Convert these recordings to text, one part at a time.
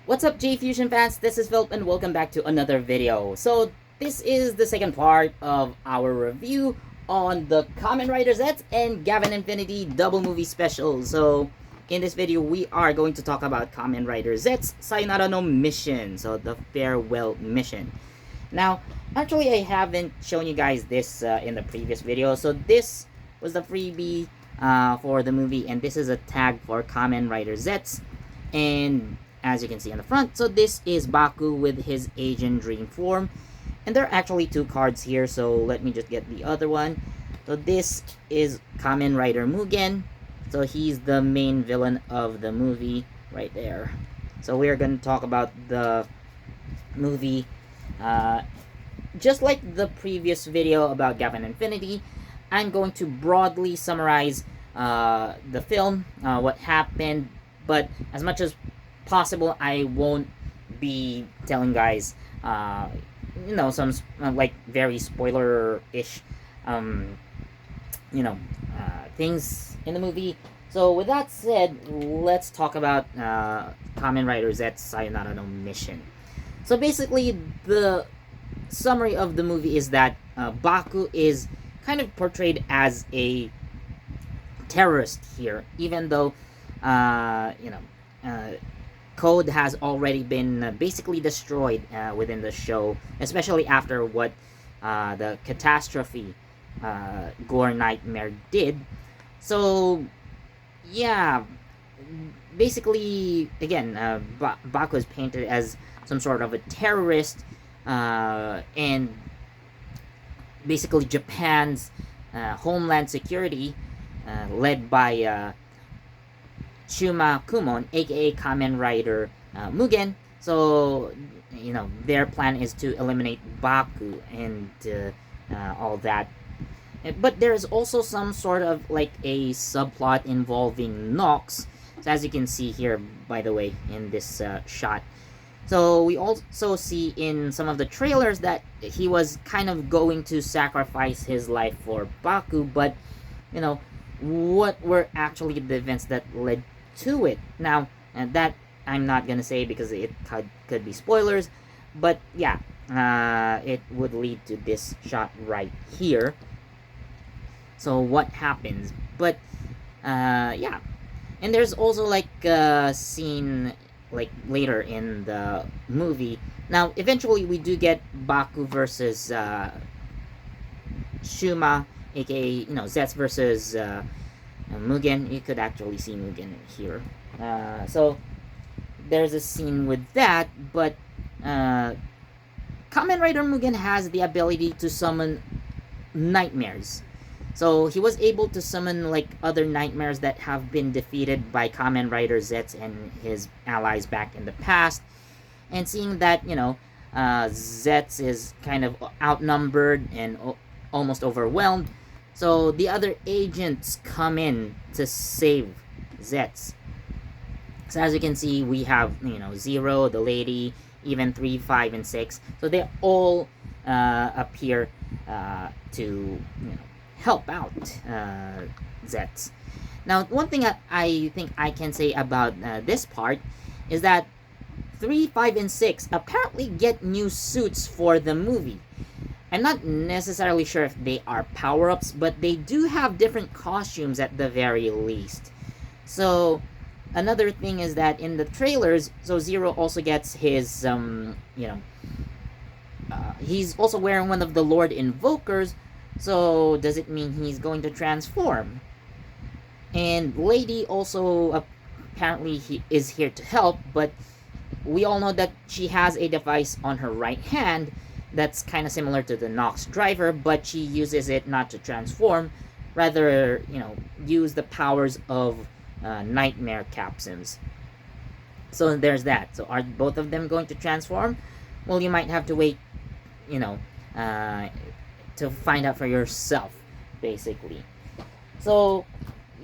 What's up, JEFusion fans? This is Philip and welcome back to another video. So this is the second part of our review on the Kamen Rider Zeztz and Gavin Infinity double movie special. So in this video we are going to talk about Kamen Rider Zeztz Sayonara no Mission, so the farewell mission. Now actually I haven't shown you guys this in the previous video, so this was the freebie for the movie, and this is a tag for Kamen Rider Zeztz. And as you can see on the front, so this is Baku with his Asian dream form, and there are actually two cards here, so let me just get the other one. So this is Kamen Rider Mugen, so he's the main villain of the movie right there. So we are going to talk about the movie just like the previous video about Gavin Infinity. I'm going to broadly summarize the film, what happened, but as much as possible I won't be telling guys some like very spoiler-ish things in the movie. So with that said, let's talk about Kamen Rider Zeztz Sayonara no Mission. So basically the summary of the movie is that Baku is kind of portrayed as a terrorist here, even though code has already been basically destroyed within the show, especially after what the catastrophe Gore Nightmare did. So yeah, basically again Baku is painted as some sort of a terrorist, and basically Japan's homeland security led by Shuma Kumon, aka Kamen Rider Mugen. So their plan is to eliminate Baku and all that. But there's also some sort of like a subplot involving Nox, so as you can see here, by the way, in this shot. So we also see in some of the trailers that he was kind of going to sacrifice his life for Baku, but what were actually the events that led to it? Now, and that I'm not gonna say because it could be spoilers, but yeah, it would lead to this shot right here. So what happens? But yeah, and there's also like a scene like later in the movie. Now eventually we do get Baku versus Shuma, aka Zeztz versus Mugen. You could actually see Mugen here. So there's a scene with that, but Kamen Rider Mugen has the ability to summon nightmares. So he was able to summon like other nightmares that have been defeated by Kamen Rider Zeztz and his allies back in the past. And seeing that Zeztz is kind of outnumbered and almost overwhelmed, so the other agents come in to save Zeztz. So as you can see, we have Zero, the lady, even 3, 5, and 6. So they all appear to help out Zeztz. Now, one thing I think I can say about this part is that 3, 5, and 6 apparently get new suits for the movie. I'm not necessarily sure if they are power-ups, but they do have different costumes at the very least. So another thing is that in the trailers, so Zero also gets his he's also wearing one of the Lord Invokers. So does it mean he's going to transform? And Lady also apparently is here to help, but we all know that she has a device on her right hand that's kind of similar to the Nox driver, but she uses it not to transform, rather use the powers of nightmare capsules. So there's that. So are both of them going to transform? Well, you might have to wait to find out for yourself, basically. So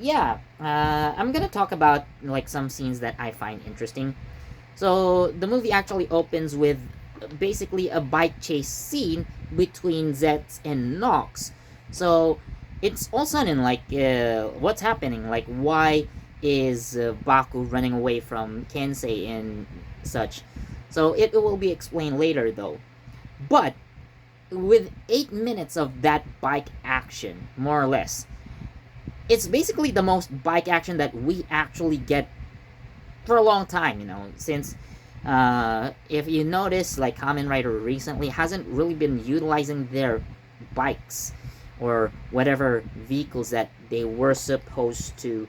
yeah, I'm gonna talk about like some scenes that I find interesting. So the movie actually opens with basically a bike chase scene between Zeztz and Nox. So it's all sudden like what's happening, like why is Baku running away from Kensei and such. So it will be explained later though. But with 8 minutes of that bike action, more or less, it's basically the most bike action that we actually get for a long time, since if you notice, like Kamen Rider recently hasn't really been utilizing their bikes or whatever vehicles that they were supposed to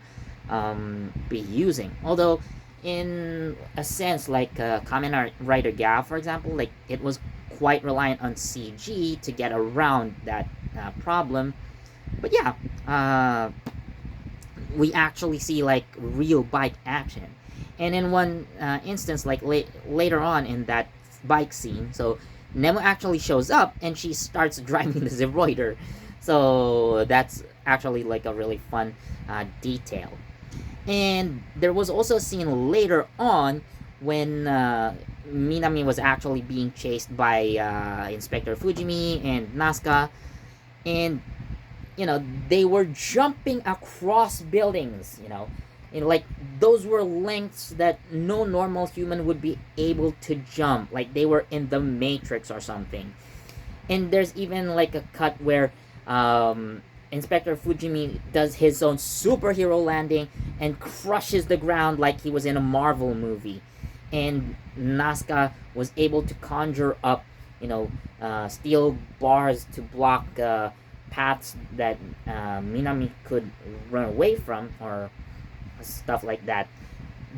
be using. Although, in a sense, like Kamen Rider Gav, for example, like it was quite reliant on CG to get around that problem. But yeah, we actually see like real bike action. And in one instance, like later on in that bike scene, so Nemo actually shows up and she starts driving the Zebroider. So that's actually like a really fun detail. And there was also a scene later on when Minami was actually being chased by Inspector Fujimi and Nazca, and they were jumping across buildings, and like those were lengths that no normal human would be able to jump, like they were in the Matrix or something. And there's even like a cut where Inspector Fujimi does his own superhero landing and crushes the ground like he was in a Marvel movie. And Nazca was able to conjure up, steel bars to block paths that Minami could run away from, or stuff like that.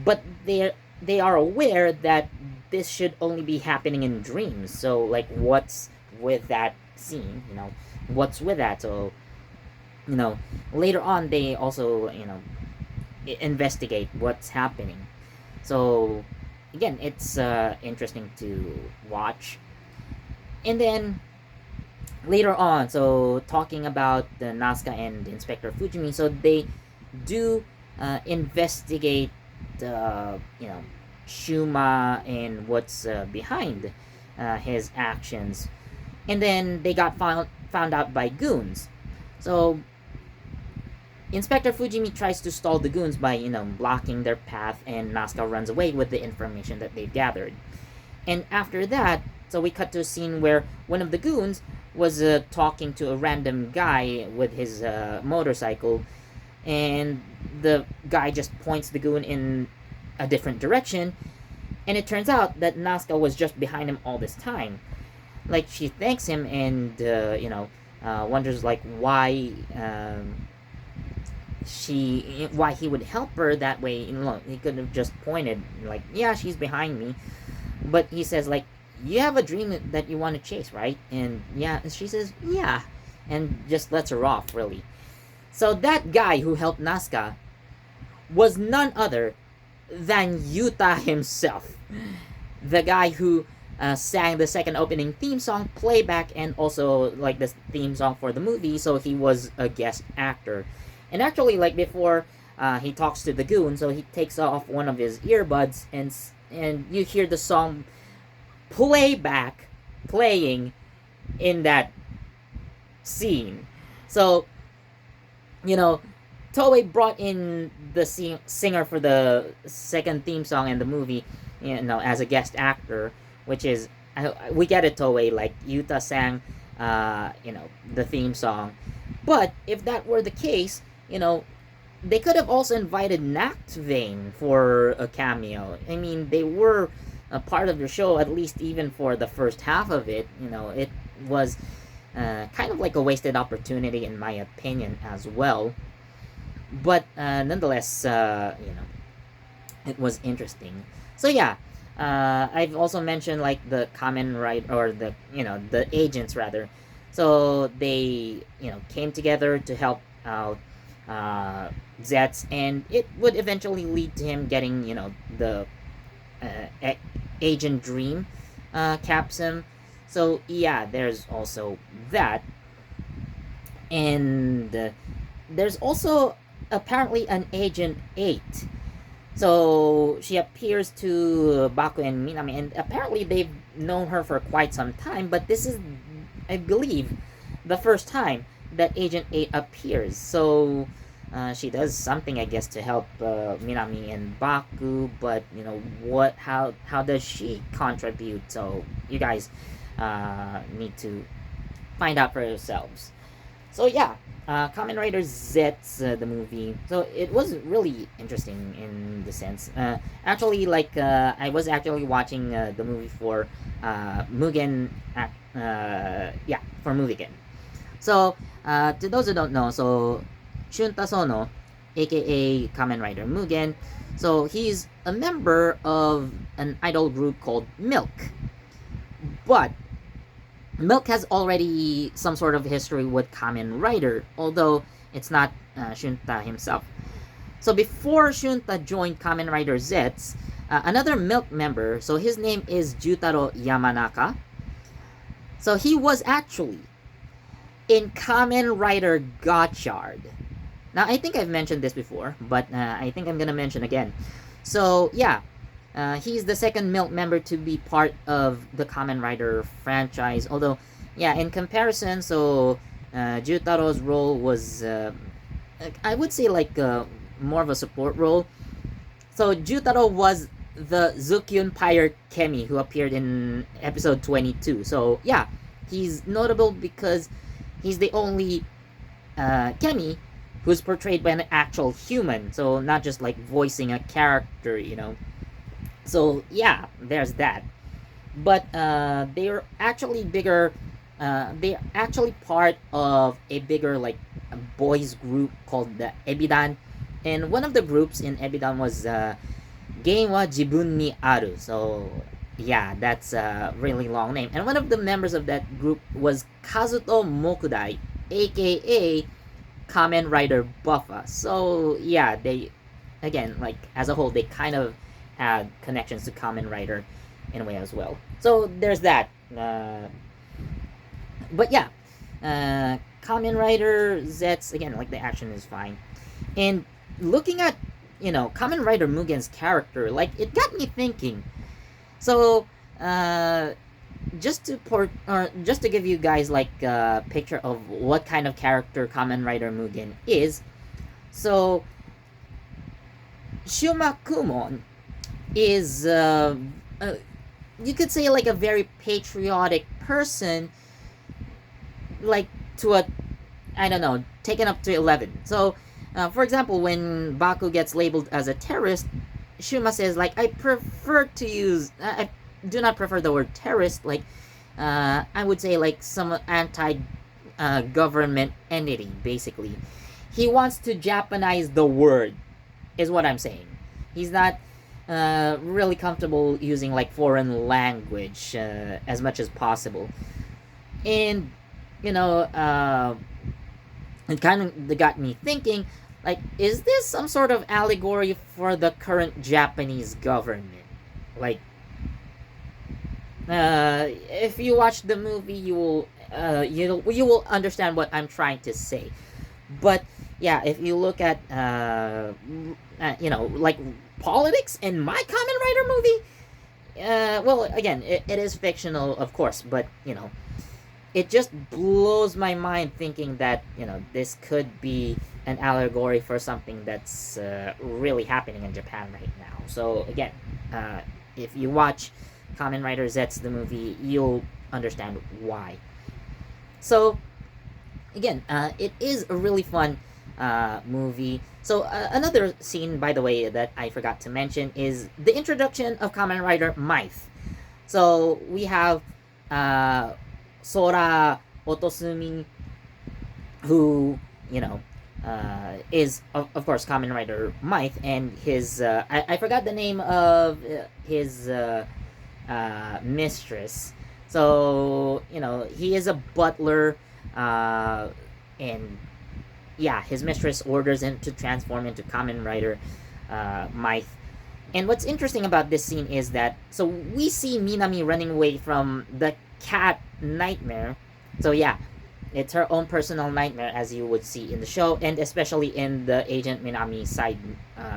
But they are aware that this should only be happening in dreams. So like, what's with that scene? What's with that? So later on they also investigate what's happening. So again, it's interesting to watch. And then later on, so talking about the Nazca and Inspector Fujimi, so they do investigate Shuma and what's behind his actions. And then they got found out by goons. So Inspector Fujimi tries to stall the goons by blocking their path, and Nazca runs away with the information that they've gathered. And after that, so we cut to a scene where one of the goons was talking to a random guy with his motorcycle, and the guy just points the goon in a different direction, and it turns out that Nazca was just behind him all this time. Like, she thanks him and wonders like why why he would help her that way. He could have just pointed like, yeah, she's behind me. But he says like, you have a dream that you want to chase, right? And yeah, she says yeah, and just lets her off, really. So that guy who helped Nazca was none other than Yuta himself, the guy who sang the second opening theme song playback, and also like the theme song for the movie. So he was a guest actor. And actually, like before he talks to the goon, so he takes off one of his earbuds, and you hear the song playing in that scene. So Toei brought in the singer for the second theme song in the movie, as a guest actor, which is, we get it, Toei, like Yuta sang the theme song. But if that were the case, they could have also invited Nactvane for a cameo. I mean, they were a part of the show, at least even for the first half of it. It was kind of like a wasted opportunity in my opinion as well. But nonetheless, it was interesting. So yeah, I've also mentioned like the Kamen Rider, or the agents rather. So they came together to help out Zeztz, and it would eventually lead to him getting the Agent Dream capsule. So yeah, there's also that. And there's also apparently an Agent 8. So she appears to Baku and Minami, and apparently they've known her for quite some time, but this is, I believe, the first time that Agent 8 appears. So She does something, I guess, to help Minami and Baku, but what? How does she contribute? So you guys need to find out for yourselves. So yeah, Kamen Rider Zeztz, the movie. So it was really interesting in the sense. Actually, I was actually watching the movie for Mugen. Yeah, for Mugen. So to those who don't know, so Shunta Sono, aka Kamen Rider Mugen, so he's a member of an idol group called Milk. But Milk has already some sort of history with Kamen Rider, although it's not Shunta himself. So before Shunta joined Kamen Rider Zeztz, another Milk member, so his name is Jutaro Yamanaka. So he was actually in Kamen Rider Gotchard. Now, I think I've mentioned this before, but I think I'm gonna mention again. So, yeah, he's the second Milk member to be part of the Kamen Rider franchise. Although, yeah, in comparison, so Jutaro's role was, I would say, more of a support role. So, Jutaro was the Zukyun Pyre Kemi who appeared in episode 22. So, yeah, he's notable because he's the only Kemi who's portrayed by an actual human, so not just like voicing a character. So yeah, there's that. But they're actually bigger. They're actually part of a bigger boys group called the Ebidan, and one of the groups in Ebidan was Gen wa Jibun ni Aru. So yeah, that's a really long name. And one of the members of that group was Kazuto Mokudai, aka Kamen Rider Buffa. So yeah, they, again, as a whole, they kind of had connections to Kamen Rider in a way as well. So there's that. But yeah, Kamen Rider Zeztz, again, the action is fine. And looking at, Kamen Rider Mugen's character, it got me thinking. So, just to give you guys a picture of what kind of character Kamen Rider Mugen is. So Shuma Kumon is you could say a very patriotic person, to a, I don't know, taken up to 11. So for example, when Baku gets labeled as a terrorist, Shuma says I prefer to use I do not prefer the word terrorist. I would say some anti government entity. Basically, he wants to Japanize the word, is what I'm saying. He's not really comfortable using foreign language as much as possible, and it kind of got me thinking. Is this some sort of allegory for the current Japanese government? If you watch the movie, you will understand what I'm trying to say. But yeah, if you look at politics in my Kamen Rider movie, well, again, it is fictional, of course, but it just blows my mind thinking that this could be an allegory for something that's really happening in Japan right now. So again, if you watch Kamen Rider Zeztz, the movie, you'll understand why. So again, it is a really fun movie. So another scene, by the way, that I forgot to mention is the introduction of Kamen Rider Myth. So we have Sora Otosumi, who is of course Kamen Rider Myth, and his I forgot the name of his mistress. So he is a butler, and yeah, his mistress orders him to transform into Kamen Rider Myth. And what's interesting about this scene is that, so we see Minami running away from the cat nightmare. So yeah, it's her own personal nightmare, as you would see in the show, and especially in the Agent Minami side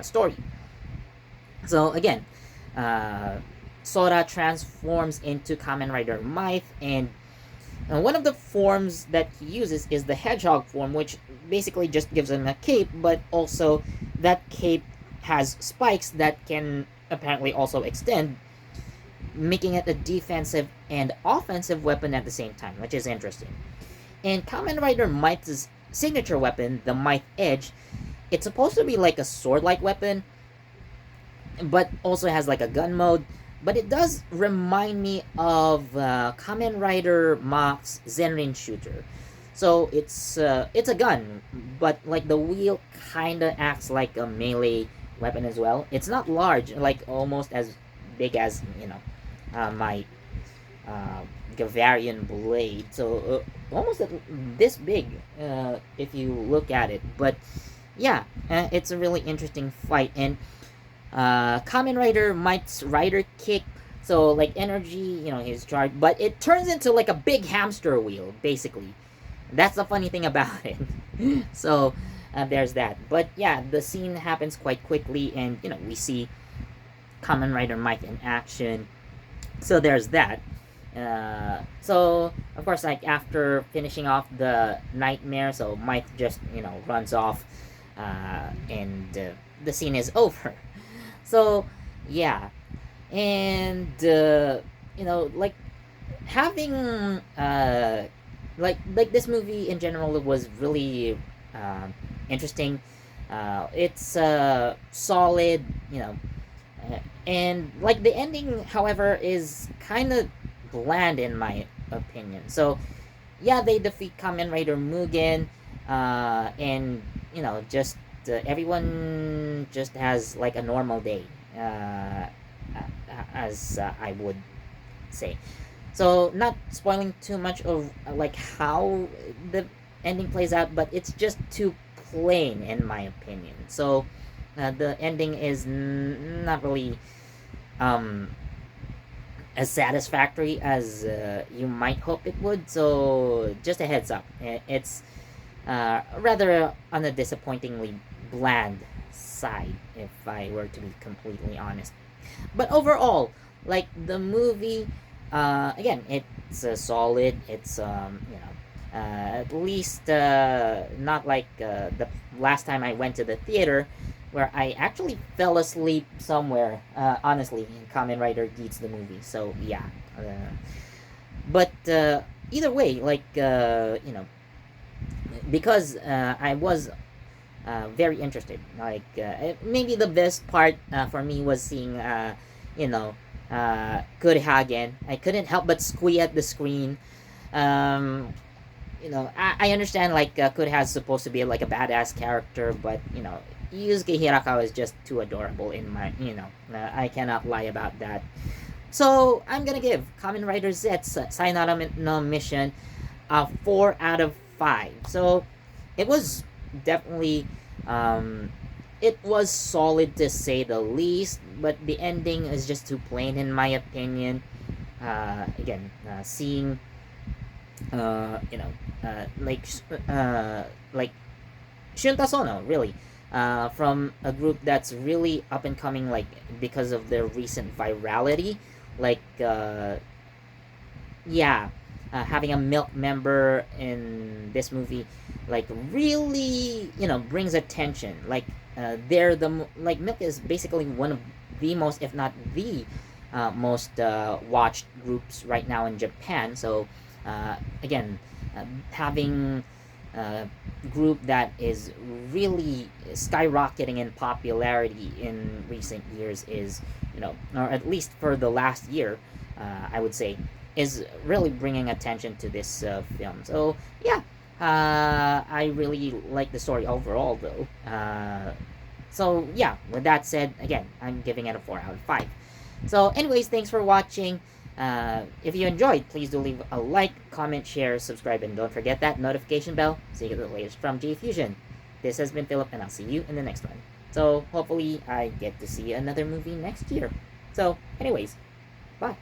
story. So again, Sora transforms into Kamen Rider Myth, and one of the forms that he uses is the hedgehog form, which basically just gives him a cape, but also that cape has spikes that can apparently also extend, making it a defensive and offensive weapon at the same time, which is interesting. And Kamen Rider Might's signature weapon, the Might Edge, it's supposed to be like a sword-like weapon, but also has like a gun mode. But it does remind me of Kamen Rider Mach's Zenrin shooter. So it's a gun, but like the wheel kinda acts like a melee weapon as well. It's not large, like almost as big as my Gavarian blade. So almost this big if you look at it. But yeah, it's a really interesting fight. And Kamen Rider Might's Rider Kick, so like energy, his charge, but it turns into like a big hamster wheel, basically. That's the funny thing about it. So there's that. But yeah, the scene happens quite quickly, and we see Kamen Rider Might in action. So there's that. So of course, like after finishing off the nightmare, so Might just runs off, and the scene is over. So yeah, and like having like this movie in general was really interesting. It's solid, and like the ending, however, is kind of bland in my opinion. So yeah, they defeat Kamen Rider Mugen, and just everyone just has like a normal day, as I would say. So not spoiling too much of like how the ending plays out, but it's just too plain in my opinion. So the ending is not really as satisfactory as you might hope it would. So just a heads up, it's rather on a disappointingly bland side, if I were to be completely honest. But overall, like the movie, again, it's solid. It's at least not like the last time I went to the theater, where I actually fell asleep somewhere. Honestly, in Kamen Rider Zeztz the movie. So yeah, but either way, like because I was very interested. Like maybe the best part for me was seeing Kurhagen. I couldn't help but squee at the screen. I understand like Kurha is supposed to be like a badass character, but Yusuke Hirakawa is just too adorable in my I cannot lie about that. So I'm gonna give Kamen Rider Zeztz Sayonara no Mission a 4 out of 5. So it was definitely it was solid to say the least, but the ending is just too plain in my opinion. Again, seeing like Shunta Sono, really, from a group that's really up and coming, like because of their recent virality, like yeah, having a Milk member in this movie, like really brings attention. Like they're like Milk is basically one of the most, if not the most watched groups right now in Japan. So again, having a group that is really skyrocketing in popularity in recent years is, or at least for the last year, I would say, is really bringing attention to this film. So yeah, I really like the story overall, though. So yeah, with that said, again, I'm giving it a 4 out of 5. So anyways, thanks for watching. If you enjoyed, please do leave a like, comment, share, subscribe, and don't forget that notification bell so you get the latest from JEFusion. This has been Philip, and I'll see you in the next one. So hopefully I get to see another movie next year. So anyways, bye.